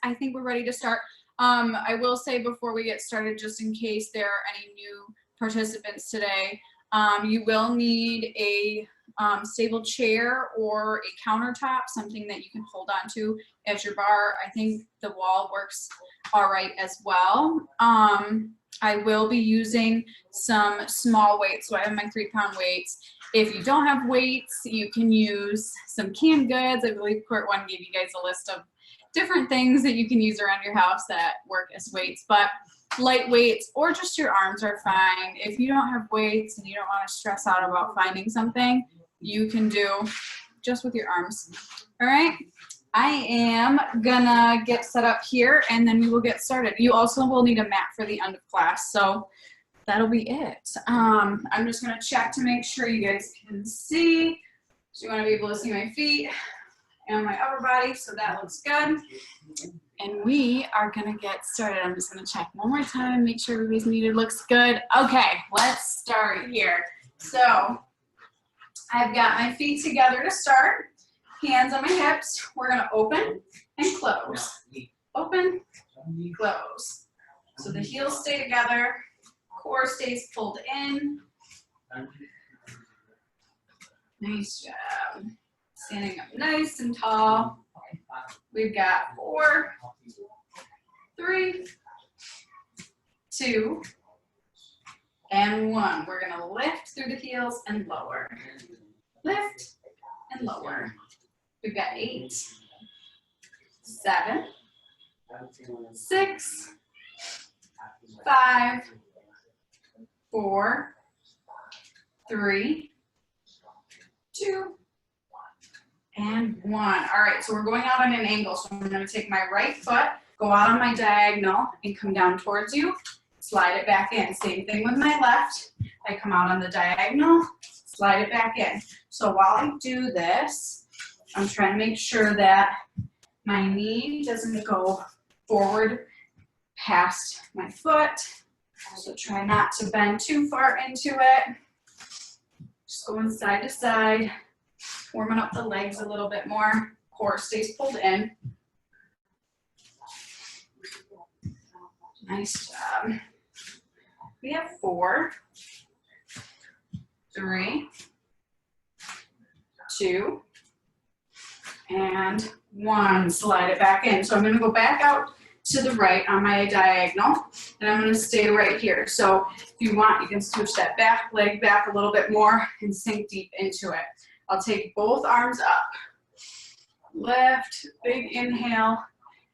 I think we're ready to start. I will say before we get started, just in case there are any new participants today, you will need a stable chair or a countertop, something that you can hold on to at your bar. I think the wall works all right as well. I will be using some small weights, so I have my 3-pound weights. If you don't have weights, you can use some canned goods. I believe Court 1 gave you guys a list of different things that you can use around your house that work as weights, but light weights or just your arms are fine. If you don't have weights and you don't want to stress out about finding something, you can do just with your arms. All right, I am gonna get set up here and then we will get started. You also will need a mat for the end of class, so that'll be it. I'm just gonna check to make sure you guys can see. So you wanna be able to see my feet and my upper body, so that looks good. And we are gonna get started. I'm just gonna check one more time, make sure everybody's muted looks good. Okay, let's start here. So I've got my feet together to start, hands on my hips. We're gonna open and close. Open, close. So the heels stay together, core stays pulled in. Nice job. Standing up nice and tall. We've got 4, 3, 2, and 1. We're gonna lift through the heels and lower. Lift and lower. We've got 8, 7, 6, 5, 4, 3, 2, and 1. All right, so we're going out on an angle. So I'm gonna take my right foot, go out on my diagonal and come down towards you, slide it back in. Same thing with my left. I come out on the diagonal, slide it back in. So while I do this, I'm trying to make sure that my knee doesn't go forward past my foot. So try not to bend too far into it. Just going side to side, warming up the legs a little bit more. Core stays pulled in. Nice job. We have 4, 3, 2, and 1. Slide it back in. So I'm going to go back out to the right on my diagonal, and I'm going to stay right here. So if you want, you can switch that back leg back a little bit more and sink deep into it. I'll take both arms up. Lift, big inhale,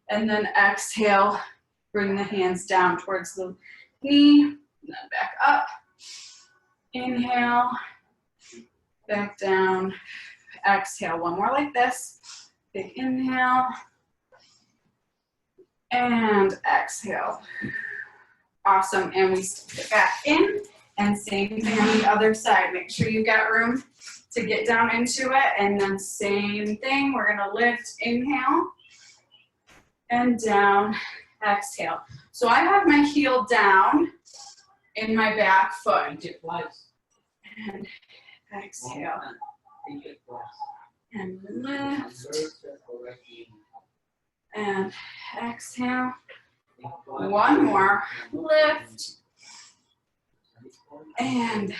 and then exhale. Bring the hands down towards the knee, and then back up. Inhale, back down, exhale. One more like this. Big inhale, and exhale. Awesome, and we sit back in, and same thing on the other side. Make sure you've got room to get down into it, and then same thing. We're gonna lift, inhale, and down, exhale. So I have my heel down in my back foot. And exhale. And lift. And exhale. One more. Lift. And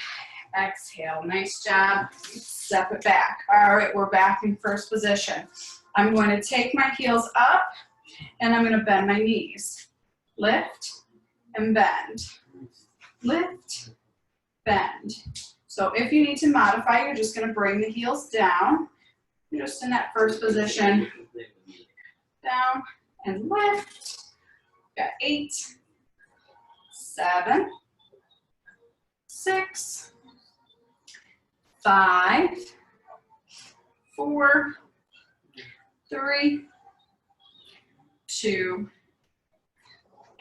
exhale. Nice job. Step it back. All right, we're back in first position. I'm going to take my heels up and I'm going to bend my knees. Lift and bend. Lift, bend. So if you need to modify, you're just going to bring the heels down. You're just in that first position. Down and lift. Got 8, 7, 6, 5, 4, 3, 2,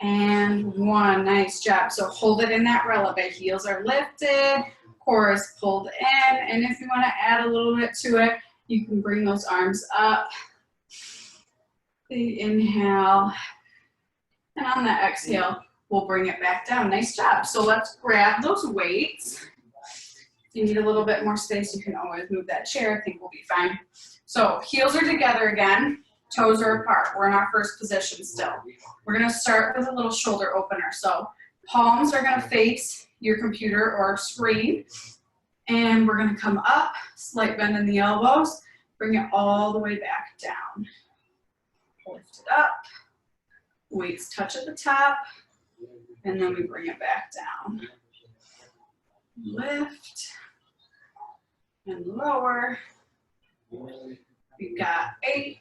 and 1. Nice job. So hold it in that releve. Heels are lifted, core is pulled in, and if you want to add a little bit to it, you can bring those arms up. Big inhale, and on the exhale, we'll bring it back down. Nice job. So let's grab those weights. If you need a little bit more space, you can always move that chair. I think we'll be fine. So heels are together again. Toes are apart. We're in our first position still. We're gonna start with a little shoulder opener. So palms are gonna face your computer or screen. And we're gonna come up, slight bend in the elbows, bring it all the way back down. Lift it up, weights touch at the top, and then we bring it back down. Lift and lower. We've got 8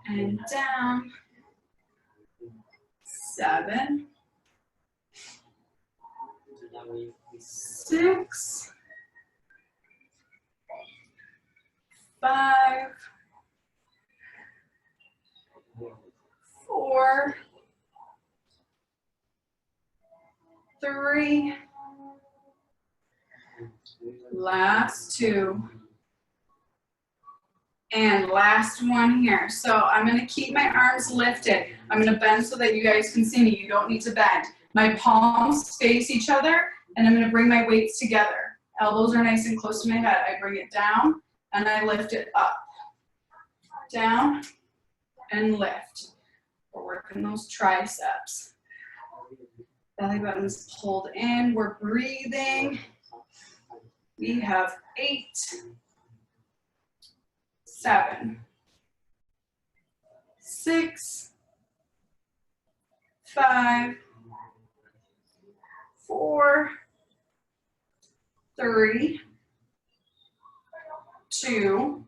and down, 7, 6, 5, 4, 3, last 2, and last one here. So I'm gonna keep my arms lifted. I'm gonna bend so that you guys can see me. You don't need to bend. My palms face each other, and I'm gonna bring my weights together. Elbows are nice and close to my head. I bring it down, and I lift it up. Down, and lift. We're working those triceps. Belly button's pulled in. We're breathing. We have 8, 7, 6, 5, 4, 3, 2,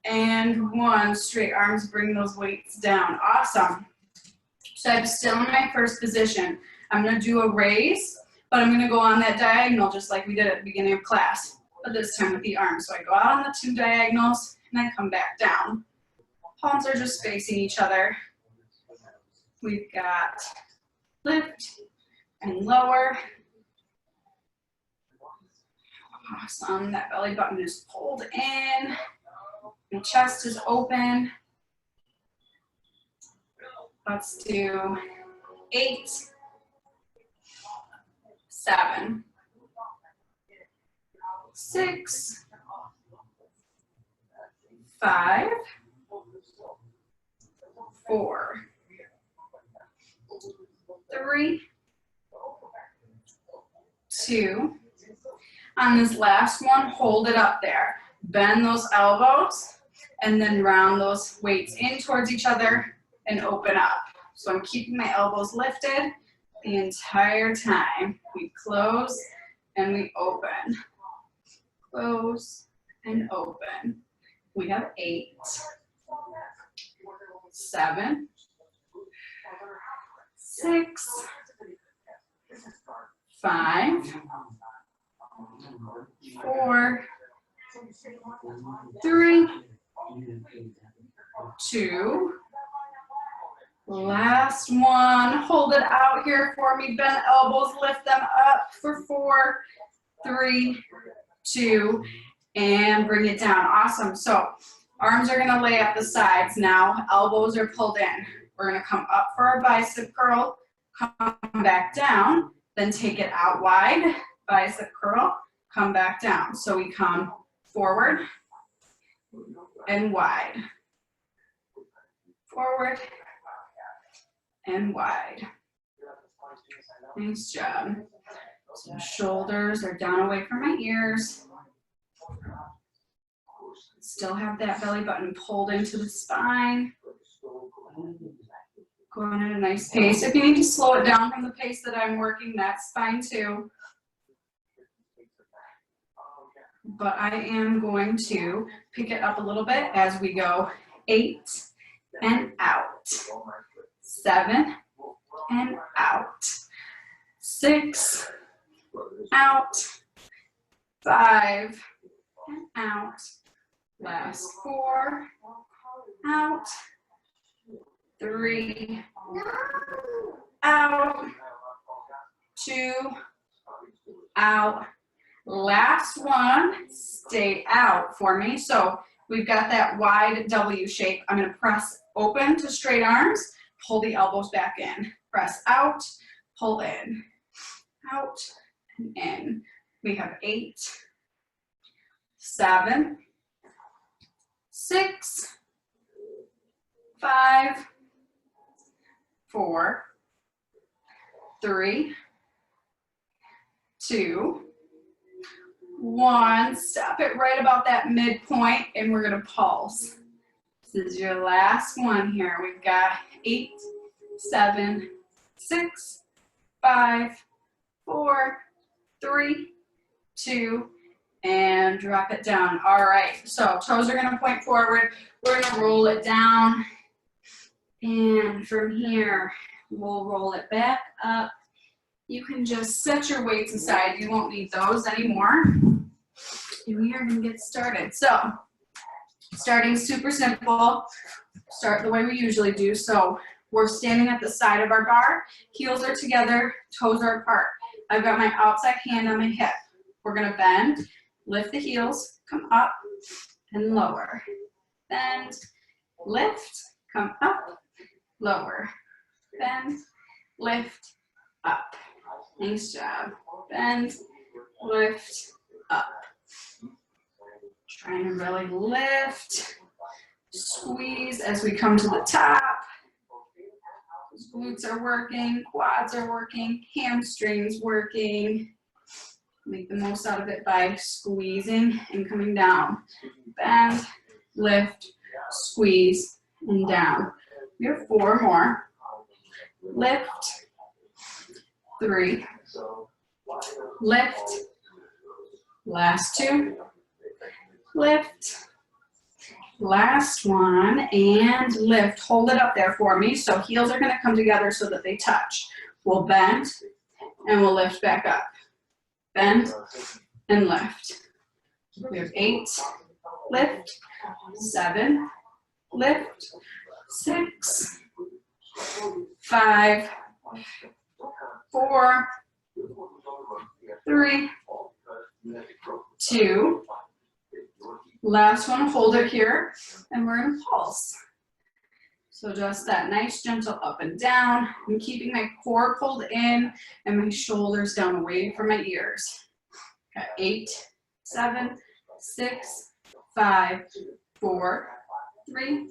and 1. Straight arms, bring those weights down. Awesome. So I'm still in my first position. I'm gonna do a raise, but I'm gonna go on that diagonal just like we did at the beginning of class, but this time with the arms. So I go out on the 2 diagonals and I come back down. Palms are just facing each other. We've got lift and lower. Awesome, that belly button is pulled in. My chest is open. Let's do 8, 7, 6, 5, 4, 3, 2. On this last one, hold it up there. Bend those elbows and then round those weights in towards each other and open up. So I'm keeping my elbows lifted the entire time. We close and we open. Close and open. We have 8, 7, 6, 5, 4, 3, 2, last one. Hold it out here for me. Bend elbows, lift them up for 4, 3, 2, and bring it down. Awesome. So arms are gonna lay at the sides now. Elbows are pulled in. We're gonna come up for our bicep curl, come back down, then take it out wide, bicep curl, come back down. So we come forward and wide. Forward and wide. Nice job. So shoulders are down away from my ears. Still have that belly button pulled into the spine. Going at a nice pace. If you need to slow it down from the pace that I'm working, that's fine too. But I am going to pick it up a little bit as we go 8 and out, 7 and out, 6, out, 5 and out, last 4, out, 3, out, 2, out, last one, stay out for me. So we've got that wide W shape. I'm gonna press open to straight arms, pull the elbows back in, press out, pull in, out and in. We have 8, 7, 6, 5, 4, 3, 2, 1. Stop it right about that midpoint, and we're gonna pulse. This is your last one here. We've got 8, 7, 6, 5, 4, 3, 2, and drop it down. All right, so toes are gonna point forward. We're gonna roll it down. And from here, we'll roll it back up. You can just set your weights aside. You won't need those anymore. And we are gonna get started. So, starting super simple. Start the way we usually do. So, we're standing at the side of our bar. Heels are together, toes are apart. I've got my outside hand on my hip. We're gonna bend, lift the heels, come up and lower. Bend, lift, come up, lower. Bend, lift, up. Nice job. Bend, lift, up. Trying to really lift, squeeze as we come to the top. Glutes are working, quads are working, hamstrings working. Make the most out of it by squeezing and coming down. Bend, lift, squeeze, and down. We have 4 more. Lift, 3, lift, last 2, lift, last one, and lift. Hold it up there for me. So heels are gonna come together so that they touch. We'll bend, and we'll lift back up. Bend, and lift. We have 8, lift, 7, lift, 6, 5, 4, 3, 2, last one, hold it here, and we're gonna pulse. So just that nice gentle up and down. I'm keeping my core pulled in and my shoulders down away from my ears. Got 8, 7, 6, 5, 4, 3,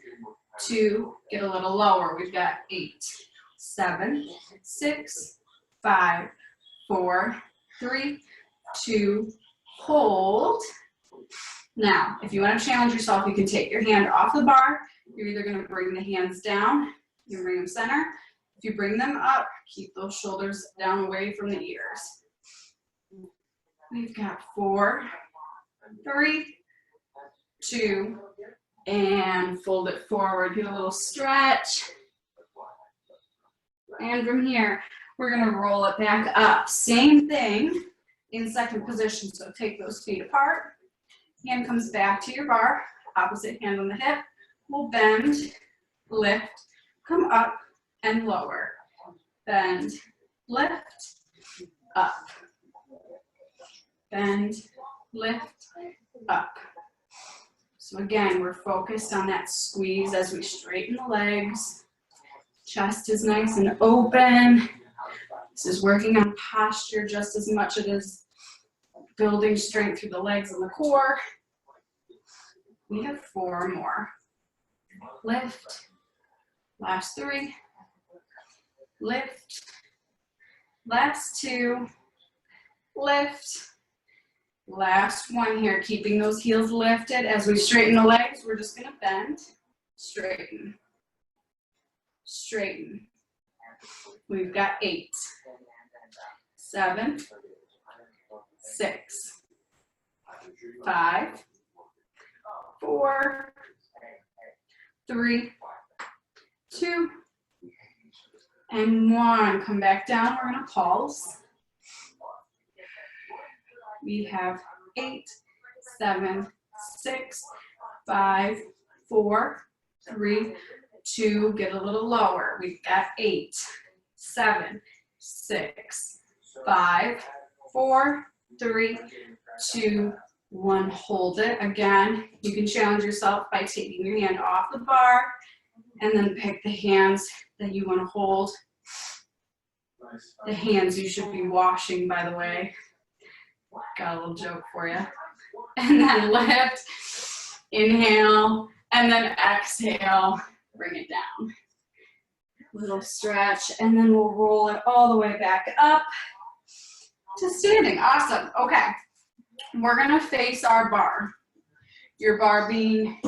2, get a little lower. We've got 8, 7, 6, 5, 4, 3, 2, hold. Now, if you want to challenge yourself, you can take your hand off the bar. You're either going to bring the hands down, you can bring them center. If you bring them up, keep those shoulders down away from the ears. We've got 4, 3, 2, and fold it forward. Get a little stretch. And from here, we're going to roll it back up. Same thing in second position. So take those feet apart. Hand comes back to your bar, opposite hand on the hip. We'll bend, lift, come up, and lower. Bend, lift, up. Bend, lift, up. So again, we're focused on that squeeze as we straighten the legs. Chest is nice and open. This is working on posture just as much as it is building strength through the legs and the core. We have 4 more. Lift, last 3, lift, last 2, lift, last 1 here, keeping those heels lifted. As we straighten the legs, we're just gonna bend, straighten, straighten. We've got 8, 7, 6, 5, 4, 3, 2, and 1. Come back down, we're gonna pulse. We have 8, 7, 6, 5, 4, 3, 2, get a little lower. We've got 8, 7, 6, 5, 4, 3, 2, 1. Hold it. Again, you can challenge yourself by taking your hand off the bar and then pick the hands that you want to hold. The hands you should be washing, by the way. Got a little joke for you. And then lift, Inhale, and then exhale, bring it down. Little stretch, and then we'll roll it all the way back up to standing. Awesome. Okay, we're gonna face our bar. Your bar being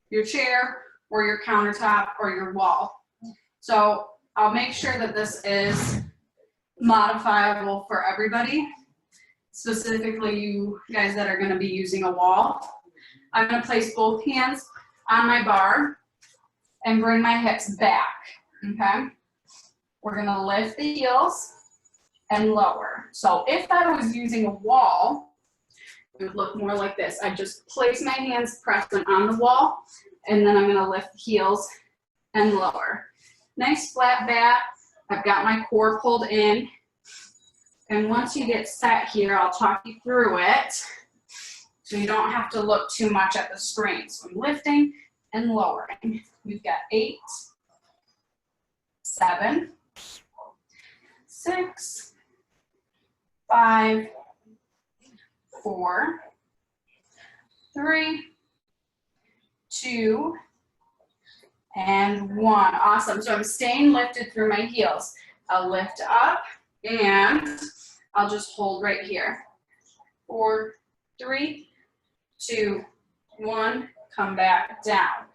your chair or your countertop or your wall. So I'll make sure that this is modifiable for everybody, specifically you guys that are gonna be using a wall. I'm gonna place both hands on my bar and bring my hips back, okay? We're gonna lift the heels and lower. So if I was using a wall, it would look more like this. I just place my hands, press them on the wall, and then I'm gonna lift the heels and lower. Nice flat back. I've got my core pulled in. And once you get set here, I'll talk you through it so you don't have to look too much at the screen. So I'm lifting and lowering. We've got 8, 7, 6, 5, 4, 3, 2, and 1. Awesome. So I'm staying lifted through my heels. I'll lift up and I'll just hold right here. 4, 3, 2, 1. Come back down.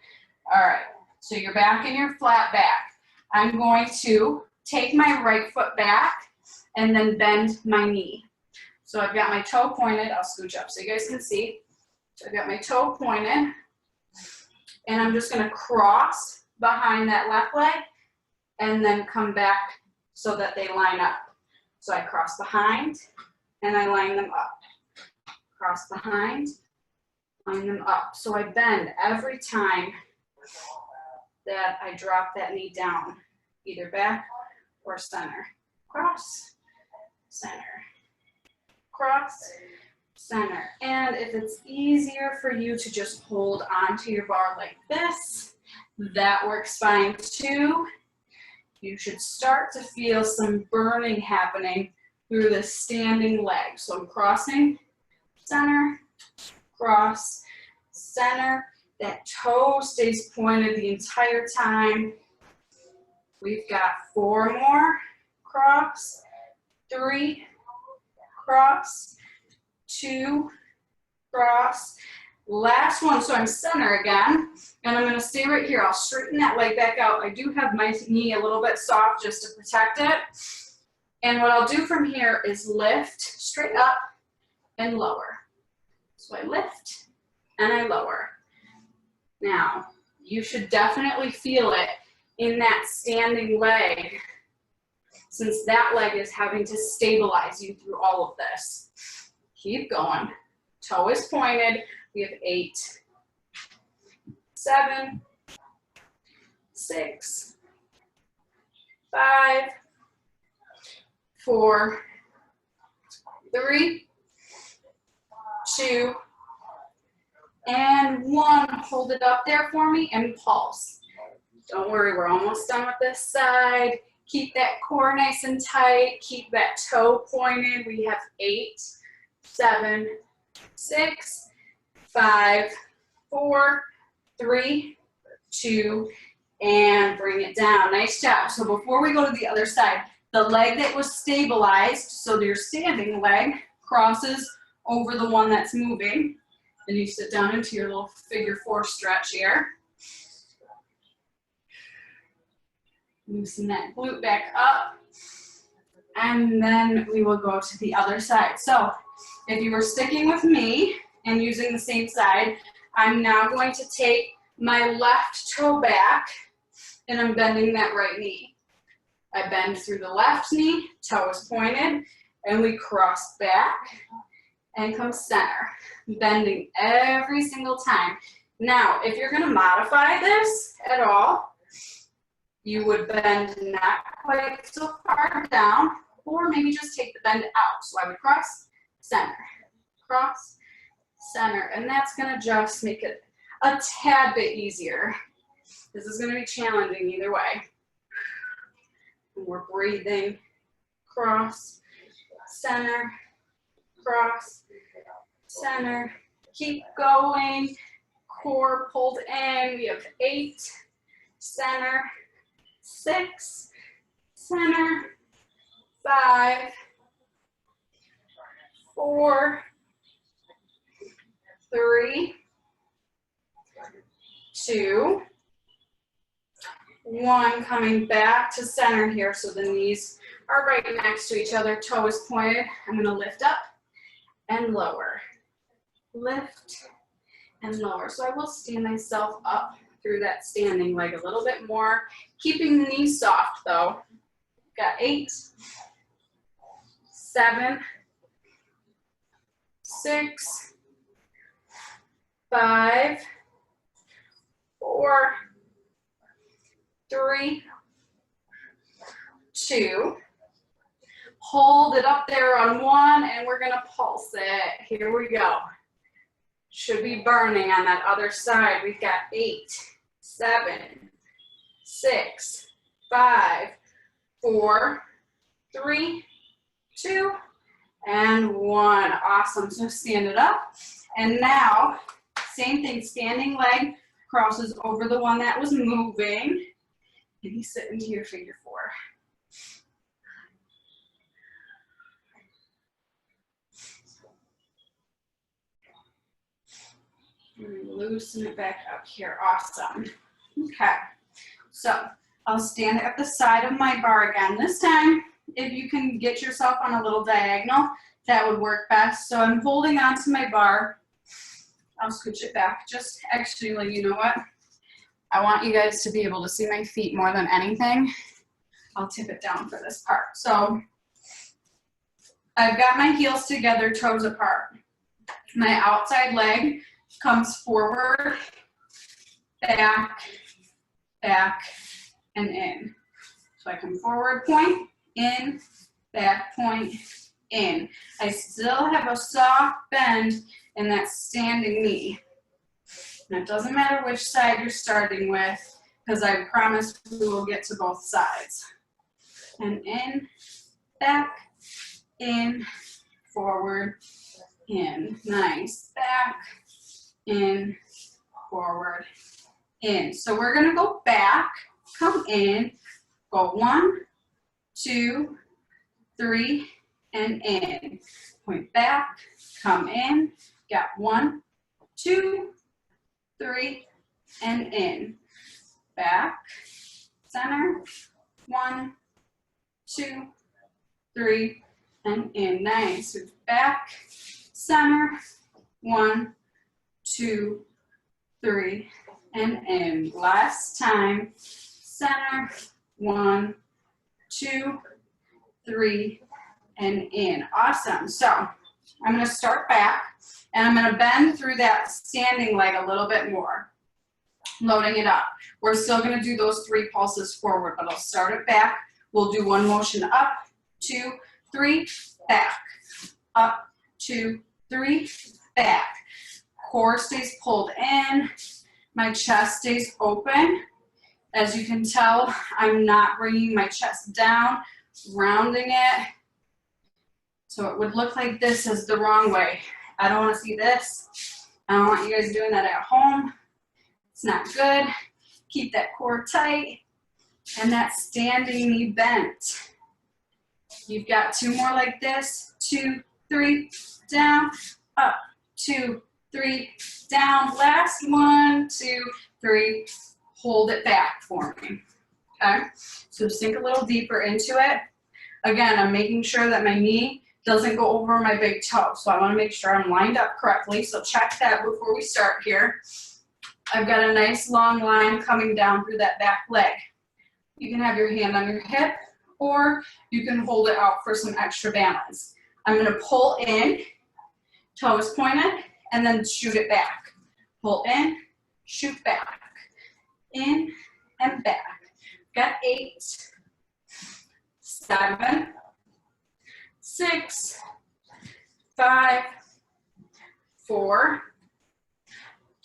All right. So you're back in your flat back. I'm going to take my right foot back and then bend my knee. So I've got my toe pointed. I'll scooch up so you guys can see. So I've got my toe pointed. And I'm just going to cross behind that left leg and then come back so that they line up. So I cross behind and I line them up. Cross behind, line them up. So I bend every time that I drop that knee down, either back or center. Cross, center, cross, center. And if it's easier for you to just hold onto your bar like this, that works fine too. You should start to feel some burning happening through the standing leg. So I'm crossing, center, cross, center. That toe stays pointed the entire time. We've got 4 more. Cross, 3, cross, 2, cross. Last one, so I'm center again, and I'm gonna stay right here. I'll straighten that leg back out. I do have my knee a little bit soft just to protect it. And what I'll do from here is lift straight up and lower. So I lift and I lower. Now, you should definitely feel it in that standing leg, since that leg is having to stabilize you through all of this. Keep going. Toe is pointed. We have 8, 7, 6, 5, 4, 3, 2, and 1. Hold it up there for me and pulse. Don't worry, we're almost done with this side. Keep that core nice and tight. Keep that toe pointed. We have 8, 7, 6, 5, 4, 3, 2, and bring it down. Nice job. So before we go to the other side, the leg that was stabilized, so your standing leg, crosses over the one that's moving. Then you sit down into your little figure 4 stretch here. Loosen that glute back up. And then we will go to the other side. So if you were sticking with me and using the same side, I'm now going to take my left toe back and I'm bending that right knee. I bend through the left knee, toe is pointed, and we cross back and come center, bending every single time. Now, if you're gonna modify this at all, you would bend not quite so far down, or maybe just take the bend out. So I would cross, center, cross, center, and that's gonna just make it a tad bit easier. This is gonna be challenging either way. And we're breathing, cross, center, cross, center, keep going, core pulled in. We have 8, center, 6, center, 5, 4, 3, 2, 1. Coming back to center here, so the knees are right next to each other, toe is pointed. I'm gonna lift up and lower. Lift and lower. So I will stand myself up through that standing leg a little bit more, keeping the knees soft though. Got 8, 7, 6, 5, 4, 3, 2. Hold it up there on 1, and we're gonna pulse it. Here we go. Should be burning on that other side. We've got 8, 7, 6, 5, 4, 3, 2, and 1. Awesome. So stand it up. And now, same thing, standing leg crosses over the one that was moving. And you sit into your figure 4. Loosen it back up here. Awesome. Okay. So I'll stand at the side of my bar again. This time, if you can get yourself on a little diagonal, that would work best. So I'm holding onto my bar. I'll scooch it back. Just actually, like, you know what? I want you guys to be able to see my feet more than anything. I'll tip it down for this part. So I've got my heels together, toes apart. My outside leg comes forward, back, back, and in. So I come forward, point, in, back, point, in. I still have a soft bend in that standing knee. And it doesn't matter which side you're starting with, because I promise we will get to both sides. And in, back, in, forward, in. Nice. Back, in, forward, in. So we're going to go back, come in, go 1, 2, 3, and in. Point back, come in, got 1, 2, 3, and in. Back, center, 1, 2, 3, and in. Nice. Move back, center, 1, 2, 3, and in. Last time, center, 1, 2, 3, and in. Awesome. So I'm going to start back, and I'm going to bend through that standing leg a little bit more, loading it up. We're still going to do those 3 pulses forward, but I'll start it back. We'll do 1 motion up, 2, 3, back, up, 2, 3, back. Core stays pulled in. My chest stays open. As you can tell, I'm not bringing my chest down, rounding it. So it would look like this is the wrong way. I don't want to see this. I don't want you guys doing that at home. It's not good. Keep that core tight and that standing knee bent. You've got 2 more like this. 2, 3, down, up, 2, 3, down. Last 1, 2, 3. Hold it back for me. Okay? So sink a little deeper into it. Again, I'm making sure that my knee doesn't go over my big toe. So I want to make sure I'm lined up correctly. So check that before we start here. I've got a nice long line coming down through that back leg. You can have your hand on your hip, or you can hold it out for some extra balance. I'm going to pull in, toes pointed, and then shoot it back. Pull in, shoot back. In and back. Got 8, 7, 6, 5, 4,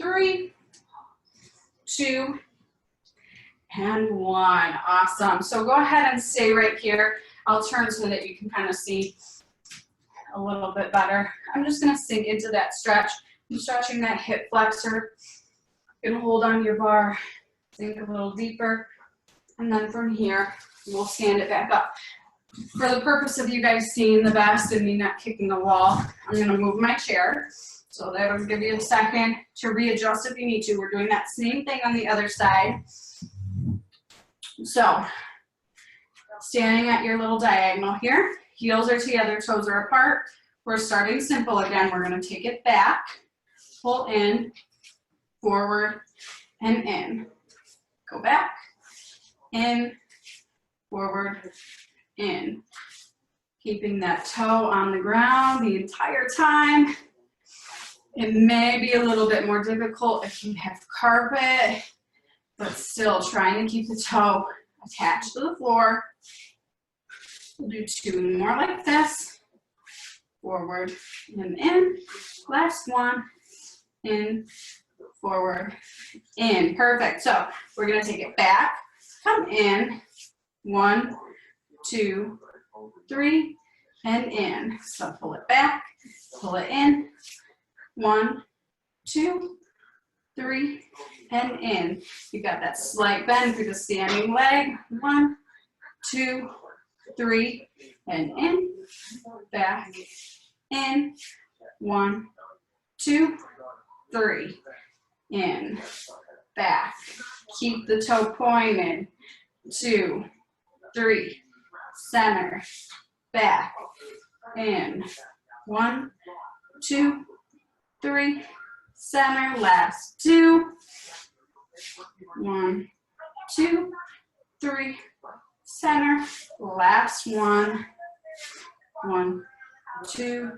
3, 2, and 1. Awesome. So go ahead and stay right here. I'll turn so that you can kind of see a little bit better. I'm just going to sink into that stretch. I'm stretching that hip flexor. You can hold on to your bar, sink a little deeper, and then from here, we'll stand it back up. For the purpose of you guys seeing the best and me not kicking the wall, I'm gonna move my chair. So that'll give you a second to readjust if you need to. We're doing that same thing on the other side. So, standing at your little diagonal here, heels are together, toes are apart. We're starting simple again. We're gonna take it back, pull in, forward, and in. Go back, in, forward, in. Keeping that toe on the ground the entire time. It may be a little bit more difficult if you have carpet, but still trying to keep the toe attached to the floor. We'll do 2 more like this. Forward and in. Last one. In, forward, in. Perfect. So we're going to take it back. Come in. 1, 2, 3, and in. So pull it back, pull it in. 1, 2, 3, and in. You got that slight bend through the standing leg. 1, 2, 3, and in. Back, in. 1, 2, 3, in. Back. Keep the toe pointed. 2, 3, center, back, in. 1, 2, 3, center, last 2. 1, 2, 3, center, last 1. 1, 2,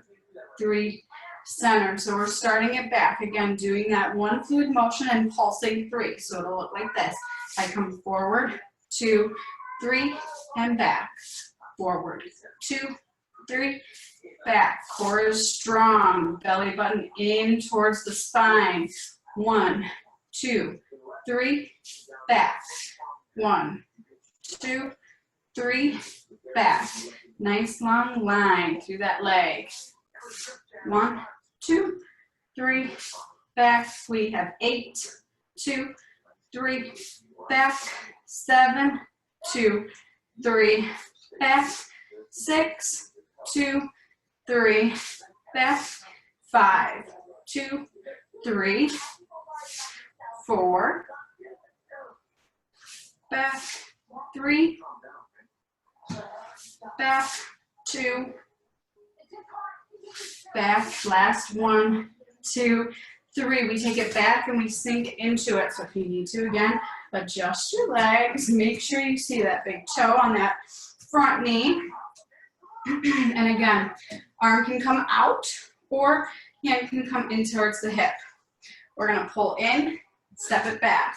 3, center. So we're starting it back again, doing that one fluid motion and pulsing 3. So it'll look like this. I come forward, 2, 3, and back. Forward, 2, 3, back. Core is strong. Belly button in towards the spine. 1, 2, 3, back. 1, 2, 3, back. Nice long line through that leg. 1, 2, 3, back. We have 8, 2, 3, back. 7, 2, 3, back. 6, 2, 3, back. 5, 2, 3, 4, back. 3, back. 2, back. Last 1, 2, 3. We take it back and we sink into it. So if you need to, again, adjust your legs. Make sure you see that big toe on that front knee. And again, arm can come out or hand can come in towards the hip. We're going to pull in, step it back.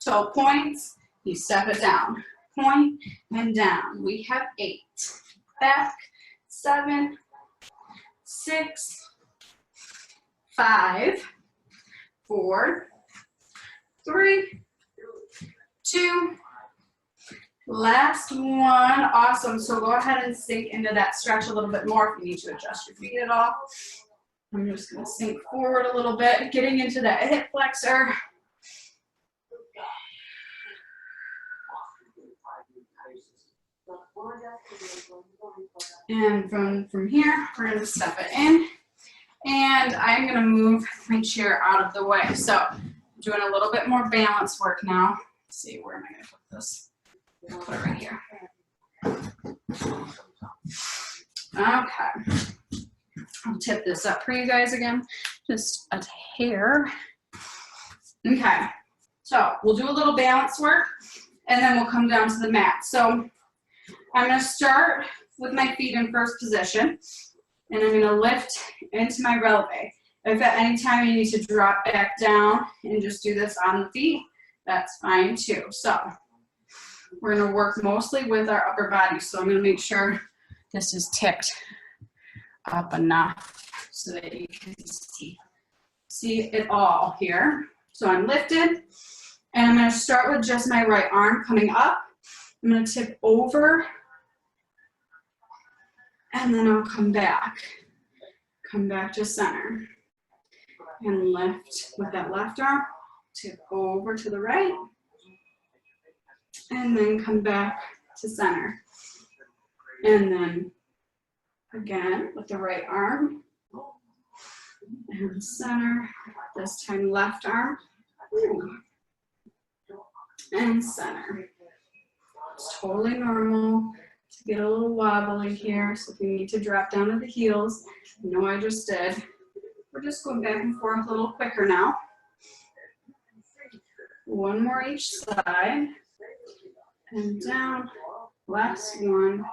Toe points, you step it down. Point and down. We have 8. Back, 7, 6, 5, 4, 3, 2, last 1. Awesome. So go ahead and sink into that stretch a little bit more if you need to adjust your feet at all. I'm just going to sink forward a little bit, getting into that hip flexor. And from here, we're going to step it in. And I'm going to move my chair out of the way. So I'm doing a little bit more balance work now. Let's see, where am I going to put this? Put it right here. Okay. I'll tip this up for you guys again. Just a hair. Okay. So we'll do a little balance work and then we'll come down to the mat. So I'm going to start with my feet in first position and I'm going to lift into my releve. If at any time you need to drop back down and just do this on the feet, that's fine too. So we're going to work mostly with our upper body. So I'm going to make sure this is tipped up enough so that you can see it all here. So I'm lifted and I'm going to start with just my right arm coming up. I'm going to tip over and then I'll come back to center and lift with that left arm tip over to the right, and then come back to center. And then again with the right arm, and center, this time left arm, and center. It's totally normal to get a little wobbly here, so if you need to drop down to the heels, you know I just did. We're just going back and forth a little quicker now. One more each side, and down, last one,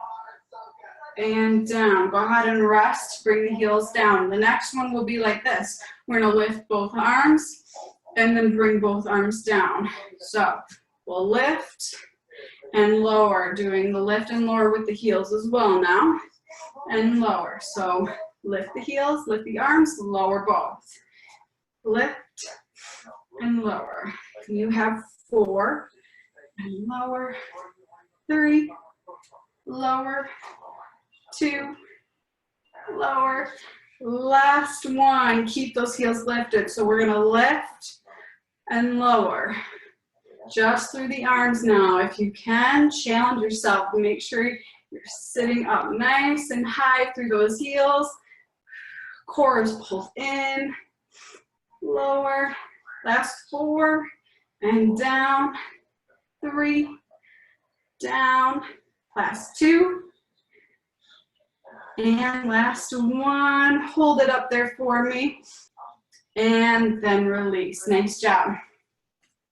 and down. Go ahead and rest, bring the heels down. The next one will be like this. We're gonna lift both arms, and then bring both arms down. So we'll lift and lower, doing the lift and lower with the heels as well now, and lower. So lift the heels, lift the arms, lower both. Lift and lower. You have 4, and lower, 3, lower, 2, lower, last one. Keep those heels lifted. So we're gonna lift and lower. Just through the arms now. If you can, challenge yourself and make sure you're sitting up nice and high through those heels. Core is pulled in, lower, last 4, and down, 3, down, last 2, and last 1. Hold it up there for me, and then release. Nice job.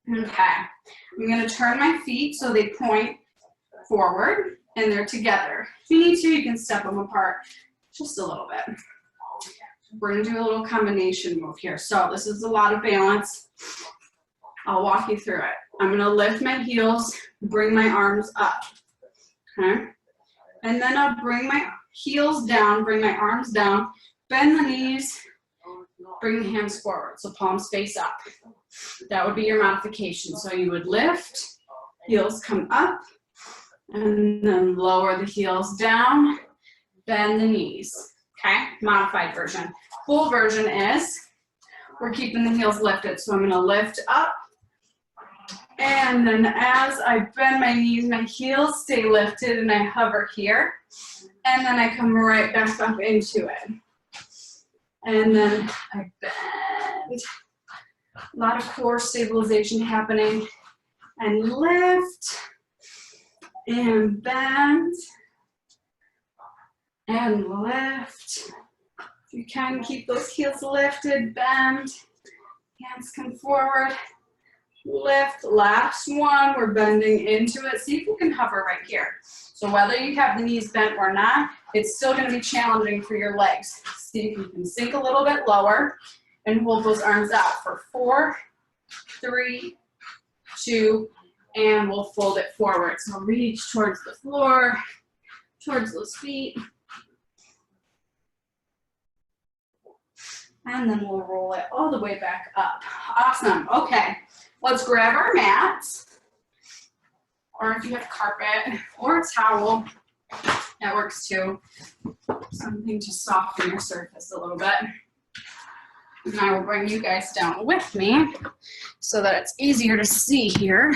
Okay, I'm gonna turn my feet so they point forward and they're together. If you need to, you can step them apart just a little bit. We're gonna do a little combination move here. So this is a lot of balance. I'll walk you through it. I'm gonna lift my heels, bring my arms up, okay? And then I'll bring my heels down, bring my arms down, bend the knees, bring the hands forward, so palms face up. That would be your modification. So you would lift, heels come up, and then lower the heels down, bend the knees, okay? Modified version. Full version is, we're keeping the heels lifted. So I'm gonna lift up, and then as I bend my knees, my heels stay lifted and I hover here. And then I come right back up into it. And then I bend. A lot of core stabilization happening. And lift, and bend, and lift. If you can, keep those heels lifted, bend, hands come forward, lift. Last one, we're bending into it. See if you can hover right here. So whether you have the knees bent or not, it's still gonna be challenging for your legs. See if you can sink a little bit lower and hold those arms out for 4, 3, 2, and we'll fold it forward. So reach towards the floor, towards those feet. And then we'll roll it all the way back up. Awesome, okay. Let's grab our mats, or if you have carpet or a towel, that works too. Something to soften your surface a little bit. And I will bring you guys down with me so that it's easier to see here.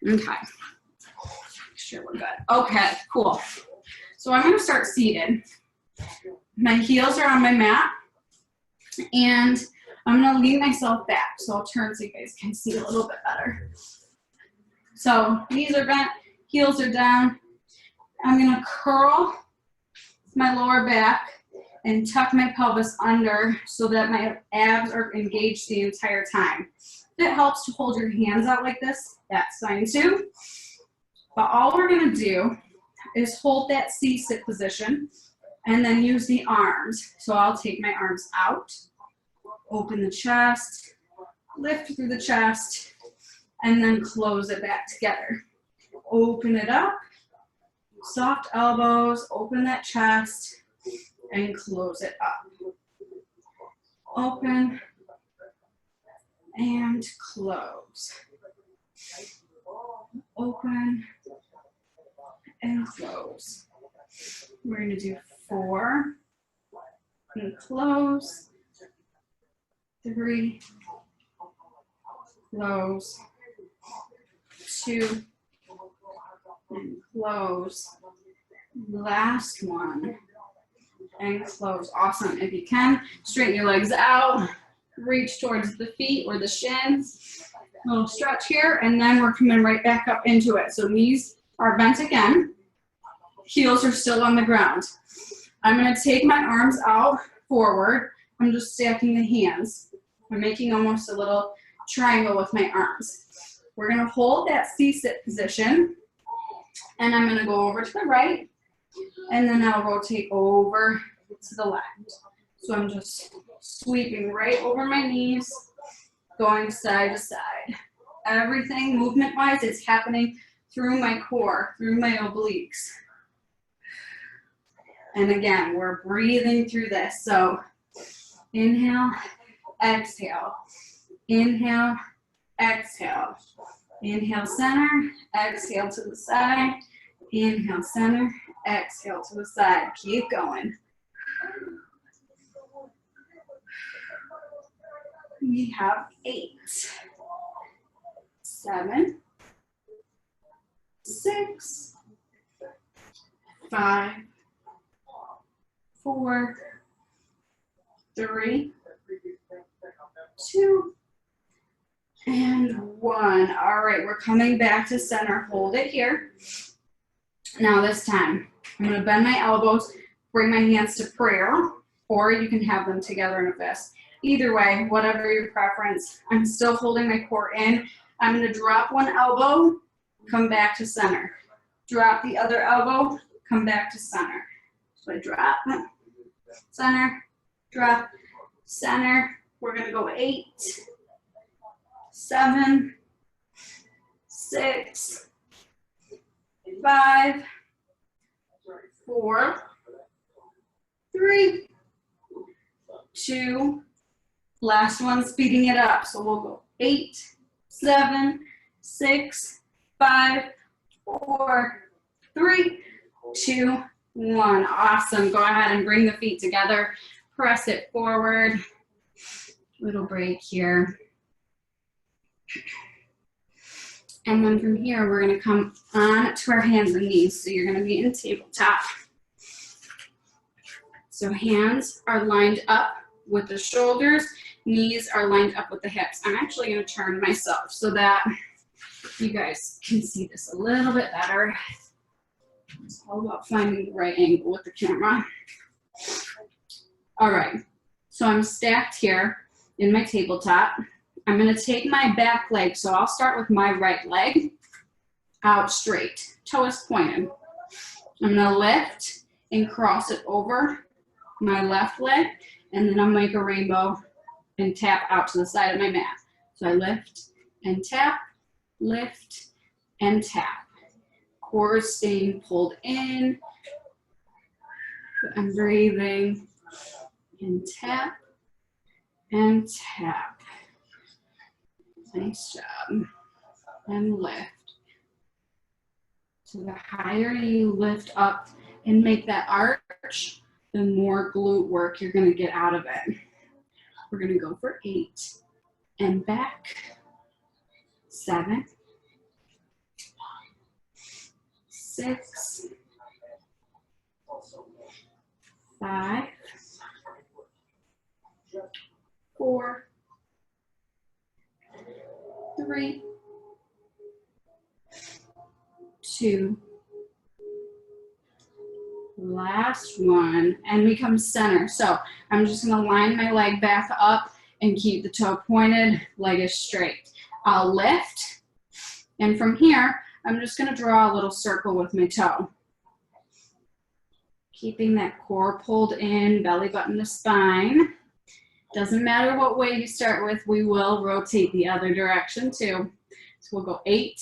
Okay, make sure we're good. Okay, cool. So I'm gonna start seated. My heels are on my mat, and I'm gonna lean myself back. So I'll turn so you guys can see a little bit better. So knees are bent, heels are down. I'm gonna curl my lower back and tuck my pelvis under so that my abs are engaged the entire time. If it helps to hold your hands out like this, that's fine too. But all we're gonna do is hold that C-sit position and then use the arms. So I'll take my arms out, open the chest, lift through the chest, and then close it back together. Open it up, soft elbows, open that chest, and close it up. Open and close. Open and close. We're going to do 4 and close, 3, close, 2, and close. Last one, and close. Awesome. If you can, straighten your legs out, reach towards the feet or the shins. A little stretch here, and then we're coming right back up into it. So knees are bent again. Heels are still on the ground. I'm going to take my arms out forward. I'm just stacking the hands. I'm making almost a little triangle with my arms. We're going to hold that C-sit position, and I'm going to go over to the right, and then I'll rotate over to the left. So I'm just sweeping right over my knees, going side to side. Everything movement-wise is happening through my core, through my obliques. And again, we're breathing through this. So inhale, exhale. Inhale, exhale. Inhale, center, exhale to the side. Inhale, center, exhale to the side. Keep going. We have 8, 7, 6, 5, 4, 3, 2, and 1. All right, we're coming back to center. Hold it here. Now this time, I'm going to bend my elbows, bring my hands to prayer, or you can have them together in a fist. Either way, whatever your preference. I'm still holding my core in. I'm going to drop one elbow, come back to center. Drop the other elbow, come back to center. So I drop, center, drop, center. We're going to go 8, 7, 6, 5, 4, 3, 2, last one, speeding it up. So we'll go 8, 7, 6, 5, 4, 3, 2, 1. Awesome. Go ahead and bring the feet together. Press it forward. Little break here. And then from here, we're going to come on to our hands and knees. So you're going to be in tabletop. So hands are lined up with the shoulders. Knees are lined up with the hips. I'm actually going to turn myself so that you guys can see this a little bit better. It's all about finding the right angle with the camera. All right, so I'm stacked here in my tabletop. I'm going to take my back leg, so I'll start with my right leg out straight, toes pointed. I'm going to lift and cross it over my left leg, and then I'll make a rainbow and tap out to the side of my mat. So I lift and tap, lift and tap. Core is staying pulled in. I'm breathing and tap and tap. Nice job. And lift. So the higher you lift up and make that arch, the more glute work you're going to get out of it. We're going to go for 8 and back. 7, 6, 5, 4, 3, 2, last one, and we come center. So I'm just going to line my leg back up and keep the toe pointed, leg is straight. I'll lift, and from here, I'm just going to draw a little circle with my toe. Keeping that core pulled in, belly button to spine. Doesn't matter what way you start with, we will rotate the other direction too. So we'll go 8,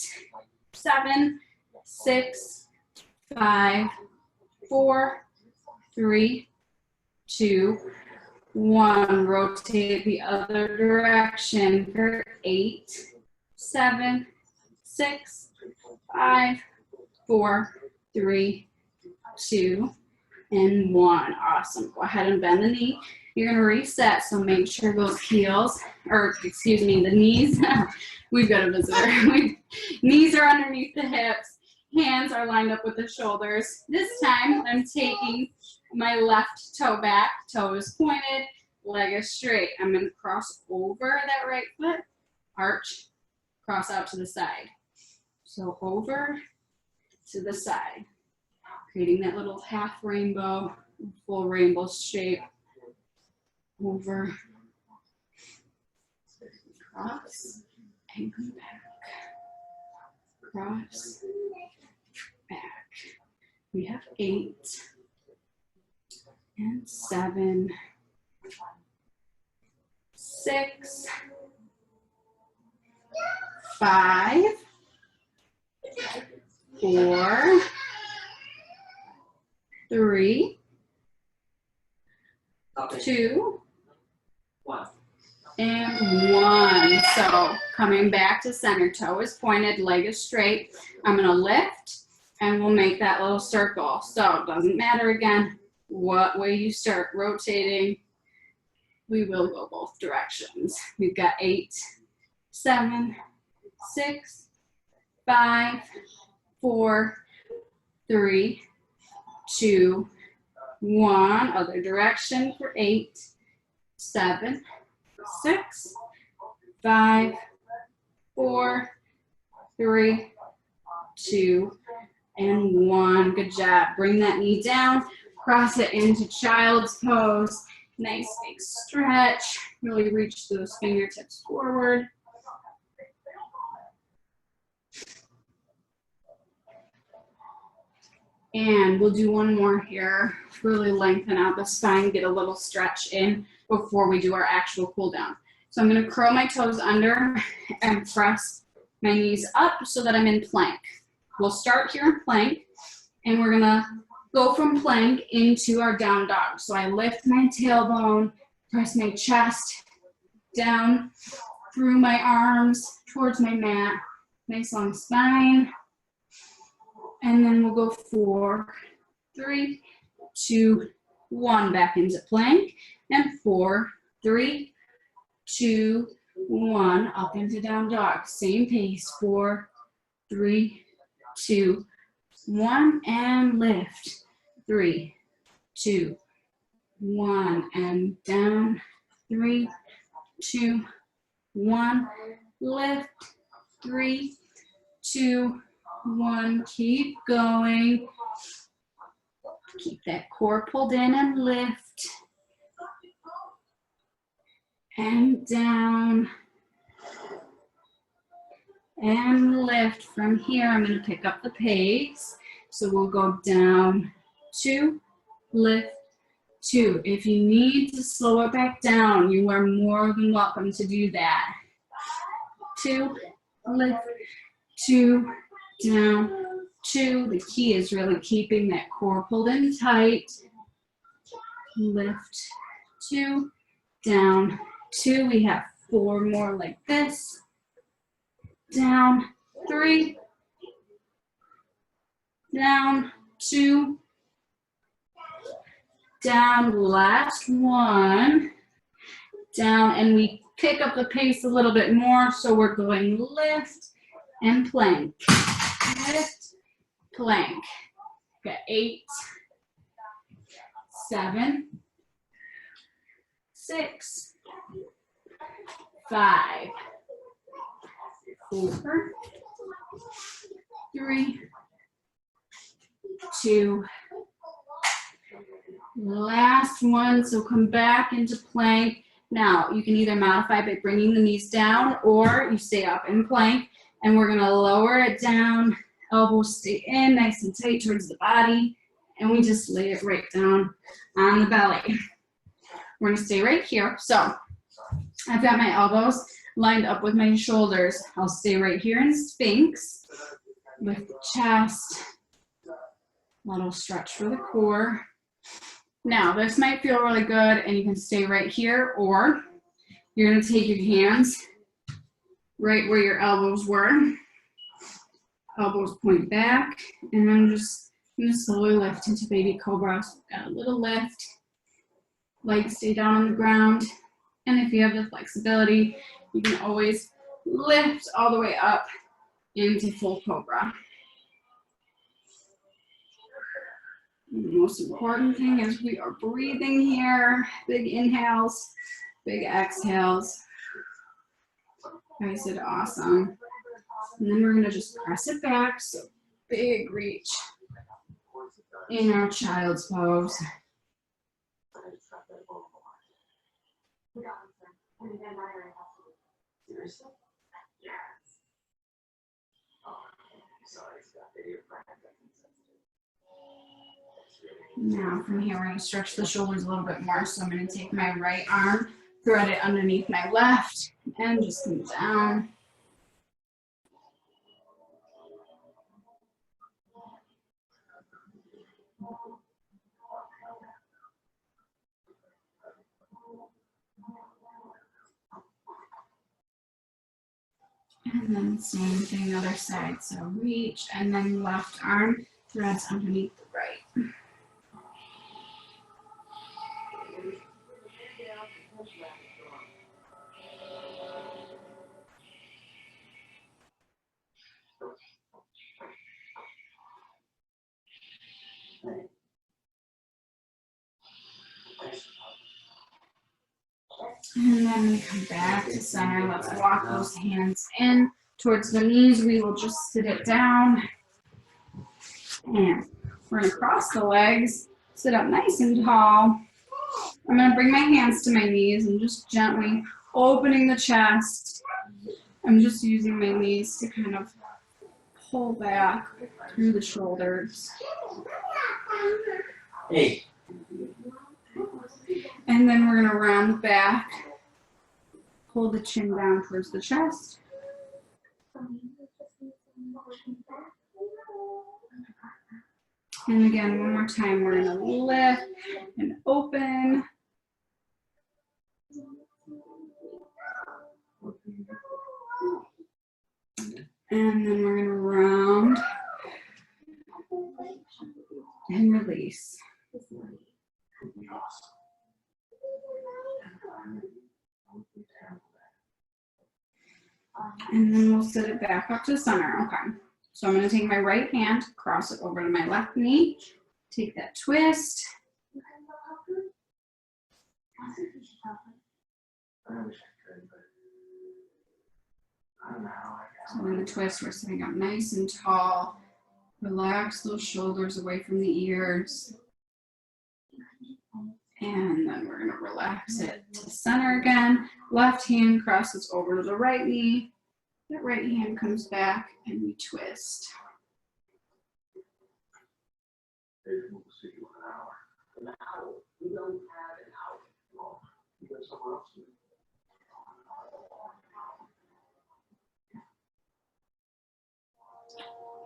7, 6, 5, 4, 3, 2, 1. Rotate the other direction for 8, 7, 6, 5, 4, 3, 2, and 1. Awesome. Go ahead and bend the knee. You're gonna reset, so make sure those heels, or excuse me, the knees, we've got a visitor. Knees are underneath the hips, hands are lined up with the shoulders. This time, I'm taking my left toe back, toe is pointed, leg is straight. I'm gonna cross over that right foot, arch, cross out to the side. So over to the side, creating that little half rainbow, full rainbow shape. Over, cross, and come back. Cross, back. We have 8 and 7, 6, 5, 4, 3, 2, and 1. So coming back to center, toe is pointed, leg is straight. I'm gonna lift and we'll make that little circle. So it doesn't matter again what way you start rotating, we will go both directions. We've got 8, 7, 6, 5, 4, 3, 2, 1. Other direction for 8, 7, 6, 5, 4, 3, 2, and 1. Good job. Bring that knee down, cross it into child's pose. Nice big stretch. Really reach those fingertips forward. And we'll do one more here. Really lengthen out the spine, get a little stretch in before we do our actual cool down. So I'm gonna curl my toes under and press my knees up so that I'm in plank. We'll start here in plank and we're gonna go from plank into our down dog. So I lift my tailbone, press my chest down through my arms towards my mat. Nice long spine. And then we'll go 4, 3, 2, 1. Back into plank. And 4, 3, 2, 1. Up into down dog. Same pace. 4, 3, 2, 1. And lift. 3, 2, 1. And down. 3, 2, 1. Lift. 3, 2, 1. Keep going. Keep that core pulled in and lift. And down. And lift. From here, I'm going to pick up the pace. So we'll go down, 2, lift, 2. If you need to slow it back down, you are more than welcome to do that. 2, lift, 2, down, 2. The key is really keeping that core pulled in tight. Lift, 2, down, 2. We have 4 more like this. Down, 3, down, 2, down, last 1, down, and we pick up the pace a little bit more, so we're going lift and plank, lift, plank. Got 8, 7, 6, 5, 4, 3, 2, last 1. So come back into plank. Now you can either modify by bringing the knees down or you stay up in plank, and we're gonna lower it down, elbows stay in nice and tight towards the body, and we just lay it right down on the belly. We're gonna stay right here. So I've got my elbows lined up with my shoulders. I'll stay right here in Sphinx with the chest. Little stretch for the core. Now, this might feel really good, and you can stay right here, or you're going to take your hands right where your elbows were. Elbows point back, and I'm just going to slowly lift into baby cobra. So got a little lift. Legs stay down on the ground. And if you have the flexibility, you can always lift all the way up into full cobra. And the most important thing is we are breathing here. Big inhales, big exhales. You guys did awesome. And then we're gonna just press it back. So big reach in our child's pose. Now from here, we're going to stretch the shoulders a little bit more. So I'm going to take my right arm, thread it underneath my left, and just come down. And then same thing, other side. So reach, and then left arm threads underneath the right. And then we come back to center. Let's walk those hands in towards the knees. We will just sit it down. And we're going to cross the legs, sit up nice and tall. I'm going to bring my hands to my knees and just gently opening the chest. I'm just using my knees to kind of pull back through the shoulders. Hey. And then we're going to round the back, pull the chin down towards the chest. And again, one more time, we're going to lift and open. And then we're going to round and release. And then we'll sit it back up to center. Okay. So I'm going to take my right hand, cross it over to my left knee, take that twist. So in the twist, we're sitting up nice and tall. Relax those shoulders away from the ears. And then we're going to relax it to center again. Left hand crosses over to the right knee. That right hand comes back and we twist.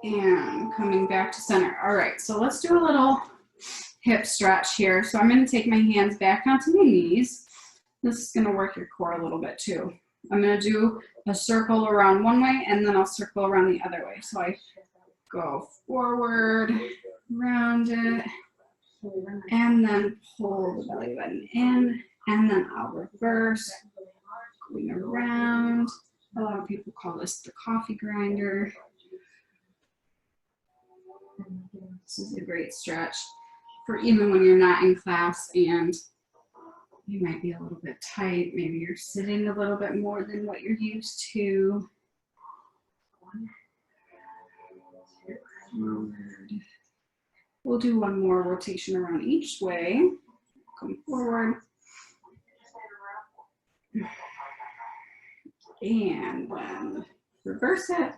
And coming back to center. All right, so let's do a little hip stretch here. So I'm going to take my hands back onto my knees. This is going to work your core a little bit too. I'm going to do a circle around one way and then I'll circle around the other way. So I go forward, round it, and then pull the belly button in, and then I'll reverse, going around. A lot of people call this the coffee grinder. This is a great stretch for even when you're not in class and you might be a little bit tight. Maybe you're sitting a little bit more than what you're used to. Forward. We'll do one more rotation around each way. Come forward. And then reverse it.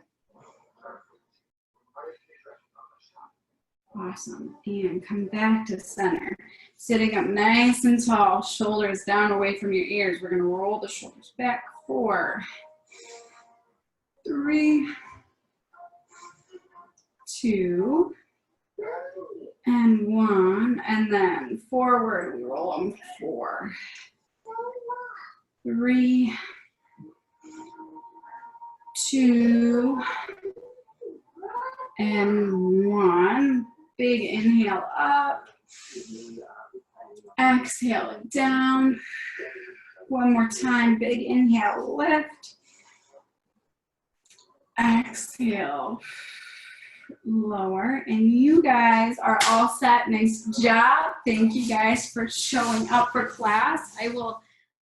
Awesome. And come back to center. Sitting up nice and tall, shoulders down away from your ears. We're going to roll the shoulders back. 4, 3, 2, and 1. And then forward, we roll them. 4, 3, 2, and 1. Big inhale up. Exhale it down. One more time, big inhale, lift. Exhale, lower. And you guys are all set. Nice job. Thank you guys for showing up for class. I will